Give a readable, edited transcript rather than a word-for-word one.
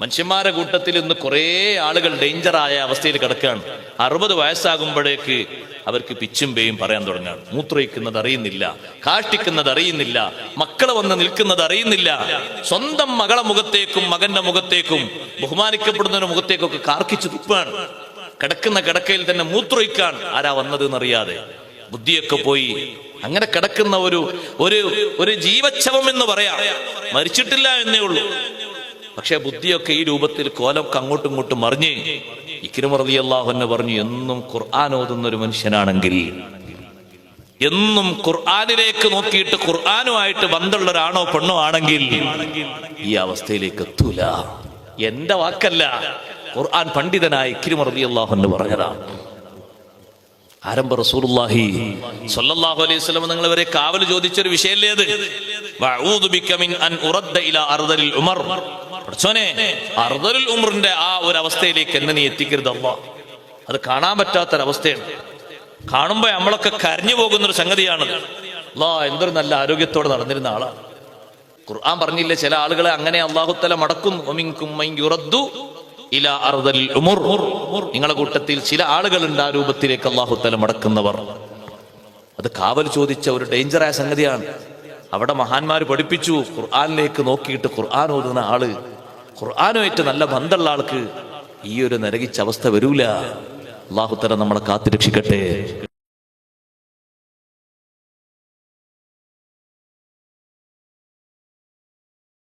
മനുഷ്യന്മാരുടെ കൂട്ടത്തിൽ ഇന്ന് കുറേ ആളുകൾ ഡേഞ്ചറായ അവസ്ഥയിൽ കിടക്കുകയാണ്. 60 വയസ്സാകുമ്പോഴേക്ക് അവർക്ക് പിച്ചും പേയും പറയാൻ തുടങ്ങുകയാണ്. മൂത്രയിക്കുന്നത് അറിയുന്നില്ല, കാഷ്ടിക്കുന്നത് അറിയുന്നില്ല, മക്കളെ വന്ന് നിൽക്കുന്നത് അറിയുന്നില്ല. സ്വന്തം മകളെ മുഖത്തേക്കും മകന്റെ മുഖത്തേക്കും ബഹുമാനിക്കപ്പെടുന്നവരുടെ മുഖത്തേക്കൊക്കെ കാർക്കിച്ചു തുപ്പാണ്. കിടക്കുന്ന കിടക്കയിൽ തന്നെ മൂത്രയിക്കാൻ ആരാ വന്നത് എന്നറിയാതെ ബുദ്ധിയൊക്കെ പോയി അങ്ങനെ കിടക്കുന്ന ഒരു ജീവച്ഛവം എന്ന് പറയാം. മരിച്ചിട്ടില്ല എന്നേ ഉള്ളൂ. പക്ഷെ ബുദ്ധിയൊക്കെ ഈ രൂപത്തിൽ കോലമൊക്കെ അങ്ങോട്ടും ഇങ്ങോട്ടും മറിഞ്ഞ് ഇക്രിമ റളിയല്ലാഹു അൻഹു പറഞ്ഞു, എന്നും ഖുർആൻ ഓതുന്ന ഒരു മനുഷ്യനാണെങ്കിൽ, എന്നും ഖുർആനിലേക്ക് നോക്കിയിട്ട് ഖുർആനുമായിട്ട് ബന്ധമുള്ള ഒരാണോ പെണ്ണോ ആണെങ്കിൽ ഈ അവസ്ഥയിലേക്ക് എത്തൂല. എന്റെ വാക്കല്ല, ഖുർആൻ പണ്ഡിതനായ ഇക്രിമ റളിയല്ലാഹു അൻഹു പറഞ്ഞതാണ്. ആരംഭ റസൂലുള്ളാഹി സ്വല്ലല്ലാഹു അലൈഹി വസല്ലം നിങ്ങൾ വരെ കാവൽ ചോദിച്ചൊരു വിഷയല്ലേ അത്. വഅഊദു ബിക മിൻ അൻ ഉറദ്ദ ഇലാ അർദലിൽ ഉമർ. പഠിച്ചോനെ, അർദലുൽ ഉമറിന്റെ ആ ഒരു അവസ്ഥയിലേക്ക് എന്നെ നീ എത്തിക്കരുത് അല്ലാഹ്. അത് കാണാൻ പറ്റാത്തൊരവസ്ഥയാണ്. കാണുമ്പോ നമ്മളൊക്കെ കരഞ്ഞു പോകുന്നൊരു സംഗതിയാണ്. അല്ലാഹ് എന്തൊരു നല്ല ആരോഗ്യത്തോടെ നടന്നിരുന്ന ആളാണ്. ഖുർആൻ പറഞ്ഞില്ലേ, ചില ആളുകളെ അങ്ങനെ അല്ലാഹു തആല മടക്കും. വമിൻകും മൻ യുറദ്ദു ഇലാ അർദലിൽ ഉമർ. നിങ്ങളുടെ കൂട്ടത്തിൽ ചില ആളുകളുണ്ട് ആ രൂപത്തിലേക്ക് അല്ലാഹു തആല മടക്കുന്നവർ. അത് കാവൽ ചോദിച്ച ഒരു ഡേഞ്ചറായ സംഗതിയാണ്. അവിടെ മഹാന്മാര് പഠിപ്പിച്ചു, ഖുർആനിലേക്ക് നോക്കിയിട്ട് ഖുർആൻ ഓതുന്ന ആള്, ഖുർആനുമായിട്ട് നല്ല ബന്ധമുള്ള ആൾക്ക് ഈ ഒരു നരകിച്ച അവസ്ഥ വരൂല. അല്ലാഹു തആല നമ്മളെ കാത്തുരക്ഷിക്കട്ടെ.